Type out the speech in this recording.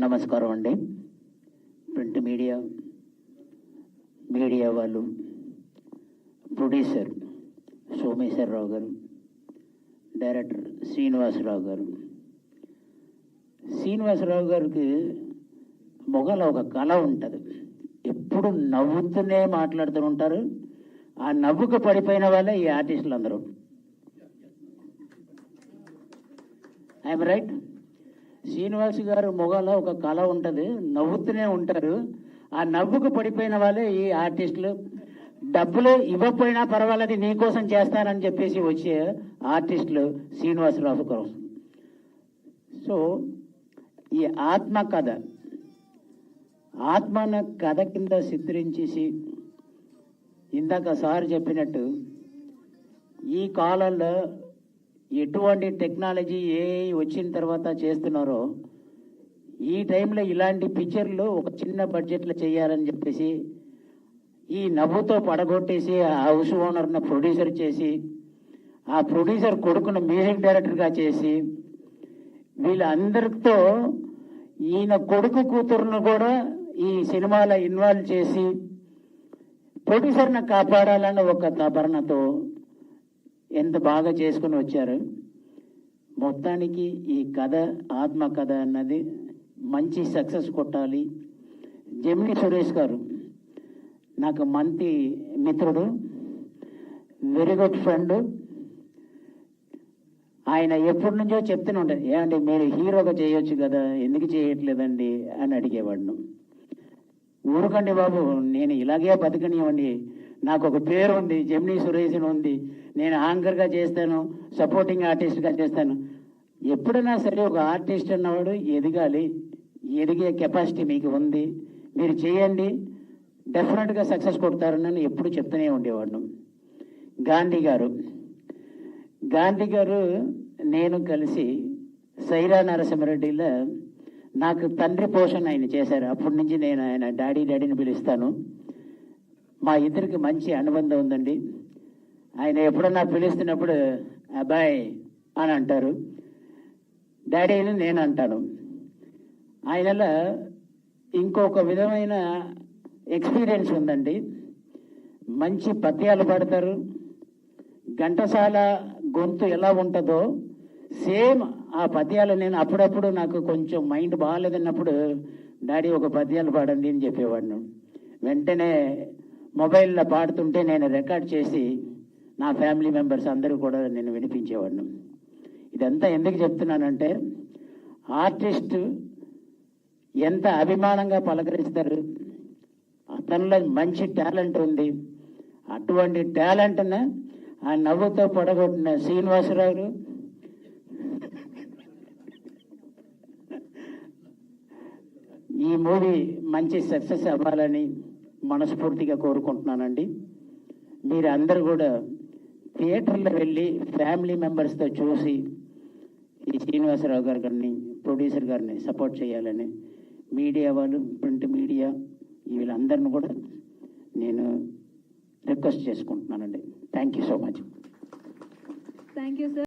నమస్కారం అండి. Print media వాళ్ళు, ప్రొడ్యూసర్ సోమేశ్వరరావు గారు, డైరెక్టర్ శ్రీనివాసరావు గారికి మొగలో ఒక కళ ఉంటుంది. ఎప్పుడు నవ్వుతూనే మాట్లాడుతూ ఉంటారు. ఆ నవ్వుకు పడిపోయిన వాళ్ళే ఈ ఆర్టిస్టులు అందరూ. I'm right? శ్రీనివాస్ గారు మొగలో ఒక కళ ఉంటుంది, నవ్వుతూనే ఉంటారు. ఆ నవ్వుకు పడిపోయిన వాళ్ళే ఈ ఆర్టిస్టులు. డబ్బులు ఇవ్వకపోయినా పర్వాలేదు, నీకోసం చేస్తానని చెప్పేసి వచ్చే ఆర్టిస్టులు శ్రీనివాసరావు కోసం. సో ఈ ఆత్మన కథ కింద చిత్రించేసి, ఇందాక సార్ చెప్పినట్టు ఈ కాలంలో ఎటువంటి టెక్నాలజీ వచ్చిన తర్వాత చేస్తున్నారో, ఈ టైంలో ఇలాంటి పిక్చర్లు ఒక చిన్న బడ్జెట్లో చేయాలని చెప్పేసి ఈ నవ్వుతో పడగొట్టేసి ఆ హౌస్ ఓనర్ను ప్రొడ్యూసర్ చేసి, ఆ ప్రొడ్యూసర్ కొడుకును మ్యూజిక్ డైరెక్టర్గా చేసి, వీళ్ళందరితో ఈయన కొడుకు కూతురును కూడా ఈ సినిమాలో ఇన్వాల్వ్ చేసి ప్రొడ్యూసర్ని కాపాడాలని ఒక తపనతో ఎంత బాగా చేసుకుని వచ్చారు. మొత్తానికి ఈ కథ, ఆత్మకథ అన్నది మంచి సక్సెస్ కొట్టాలి. జెమిని సురేష్ గారు నాకు మంచి మిత్రుడు, వెరీ గుడ్ ఫ్రెండ్. ఆయన ఎప్పటి నుంచో చెప్తూనే ఉంటారు, ఏమండి మీరు హీరోగా చేయొచ్చు కదా, ఎందుకు చేయట్లేదండి అని అడిగేవాడిను. ఊరుకండి బాబు, నేను ఇలాగే బతకనివ్వండి, నాకు ఒక పేరు ఉంది, జెమిని సురేష్ ఉంది, నేను యాంకర్గా చేస్తాను, సపోర్టింగ్ ఆర్టిస్ట్గా చేస్తాను. ఎప్పుడైనా సరే ఒక ఆర్టిస్ట్ అన్నవాడు ఎదగాలి, ఎదిగే కెపాసిటీ మీకు ఉంది, మీరు చేయండి, డెఫినెట్గా సక్సెస్ కొడతారని ఎప్పుడు చెప్తూనే ఉండేవాడు. గాంధీ గారు నేను కలిసి సైరా నరసింహారెడ్డిలో నాకు తండ్రి పోషణ ఆయన చేశారు. అప్పటి నుంచి నేను ఆయన డాడీని పిలుస్తాను. మా ఇద్దరికి మంచి అనుబంధం ఉందండి. ఆయన ఎప్పుడన్నా పిలుస్తున్నప్పుడు అబ్బాయి అని అంటారు, డాడీని నేను అంటాను. ఆయనలో ఇంకొక విధమైన ఎక్స్పీరియన్స్ ఉందండి. మంచి పద్యాలు పాడతారు. ఘంటసాల గొంతు ఎలా ఉంటుందో సేమ్ ఆ పద్యాలు నేను అప్పుడప్పుడు నాకు కొంచెం మైండ్ బాగాలేదన్నప్పుడు, డాడీ ఒక పద్యాలు పాడండి అని చెప్పేవాడిని. వెంటనే మొబైల్లో పాడుతుంటే నేను రికార్డ్ చేసి నా ఫ్యామిలీ మెంబర్స్ అందరూ కూడా నేను వినిపించేవాడిని. ఇదంతా ఎందుకు చెప్తున్నానంటే, ఆర్టిస్టు ఎంత అభిమానంగా పలకరిస్తారు, అతనిలో మంచి టాలెంట్ ఉంది. అటువంటి టాలెంట్ను ఆ నవ్వుతో పడగొట్టిన శ్రీనివాసరావు ఈ మూవీ మంచి సక్సెస్ అవ్వాలని మనస్ఫూర్తిగా కోరుకుంటున్నానండి. మీరు అందరూ కూడా థియేటర్లో వెళ్ళి ఫ్యామిలీ మెంబర్స్తో చూసి ఈ శ్రీనివాసరావు గారిని, ప్రొడ్యూసర్ గారిని సపోర్ట్ చేయాలని మీడియా వాళ్ళు, ప్రింట్ మీడియా వీళ్ళందరిని కూడా నేను రిక్వెస్ట్ చేసుకుంటున్నానండి. Thank you so much. Thank you sir.